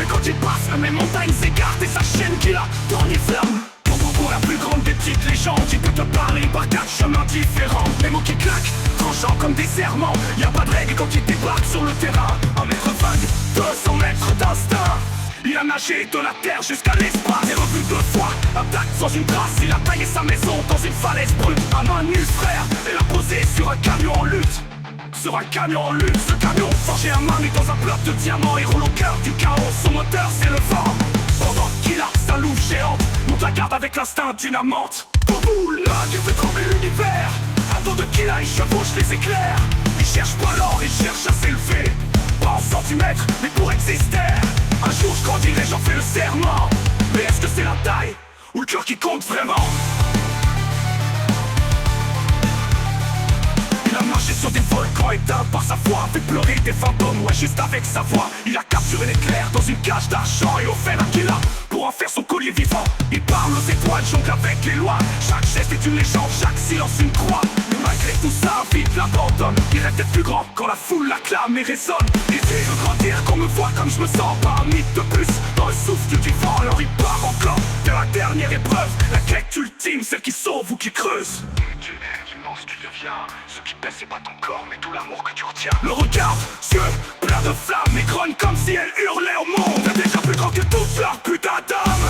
quand il passe, même les montagnes s'écartent et sa chaîne qui la dernière flamme. Pour la plus grande des petites légendes, il peut te parler par 4 chemins différents. Les mots qui claquent, tranchants comme des serments. Y a pas de règle quand il débarque sur le terrain. 1 mètre vague, 200 mètres d'instinct. Il a nagé de la terre jusqu'à l'espace et revu 2 fois, intact sans une trace. Il a taillé sa maison dans une falaise brute à main nue, frère, et l'a posé sur un camion en lutte. Sur un camion en lutte, ce camion forgé à main nue dans un bloc de diamants. Et roule au cœur du chaos, son moteur c'est le vent. Pendant qu'il a sa loupe géante, monte la garde avec l'instinct d'une amante. Boubou, là tu fais trembler l'univers. À dos de Killa, il chevauche les éclairs. Il cherche pas l'or, il cherche à s'élever. Pas en centimètres, mais pour exister. Un jour je grandirai, j'en fais le serment. Mais est-ce que c'est la taille ou le cœur qui compte vraiment? Il a marché sur des volcans éteints par sa foi, fait pleurer des fantômes, ouais juste avec sa voix. Il a capturé l'éclair dans une cage d'argent et offert à Killa pour en faire son collier vivant. Il parle aux étoiles, jongle avec les lois. Chaque geste est une légende, chaque silence une croix. Mais malgré tout ça, vite l'abandonne. Il rêve d'être plus grand quand la foule l'acclame et résonne. L'idée de grandir, qu'on me voit comme je me sens, pas un mythe de plus. Dans le souffle du vent, alors il part encore vers la dernière épreuve, la quête ultime, celle qui sauve ou qui creuse. Tu immense, tu deviens. Ce qui pèse c'est pas ton corps mais tout l'amour que tu retiens. Le regard, yeux plein de flammes et grogne comme si elle hurlait au monde. T'es déjà plus grand que toute leur putain d'âme.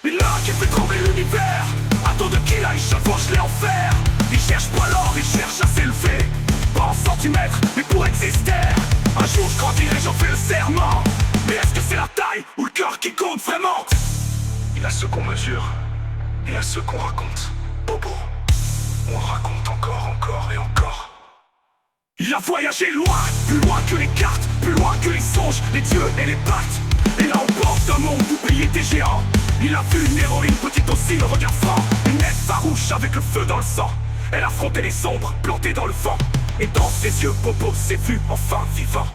Et là qui fait trembler l'univers. À dos de Killa il chevauche les enfers. Il cherche pas l'or, il cherche à s'élever. Pas en centimètres mais pour exister. Un jour je grandirai, j'en fais le serment. Mais est-ce que c'est la taille ou le cœur qui compte vraiment? Il a ce qu'on mesure et à ceux qu'on raconte. Bobo, on raconte encore et encore. Il a voyagé loin, plus loin que les cartes, plus loin que les songes, les dieux et les pactes. Et là on porte un monde oublié des géants. Il a vu une héroïne petite aussi, le regard franc. Une nette farouche avec le feu dans le sang. Elle affrontait les ombres plantées dans le vent. Et dans ses yeux, Bobo s'est vu enfin vivant.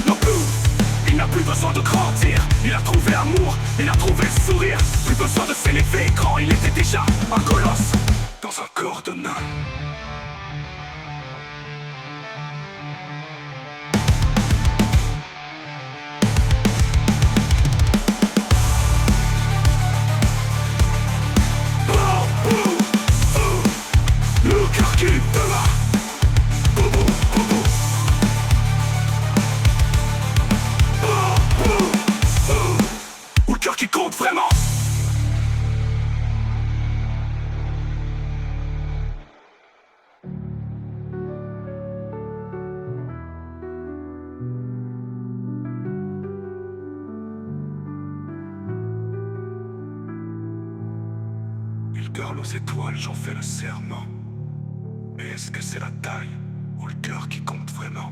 Non plus, il n'a plus besoin de grandir. Il a trouvé l'amour, il a trouvé le sourire. Plus besoin de s'élever grand, il était déjà un colosse dans un corps de nain. Le cœur qui te bat. Bobo, bobo. Ou le cœur qui compte vraiment. Il parle aux étoiles, j'en fais le serment. Mais est-ce que c'est la taille ou le cœur qui compte vraiment?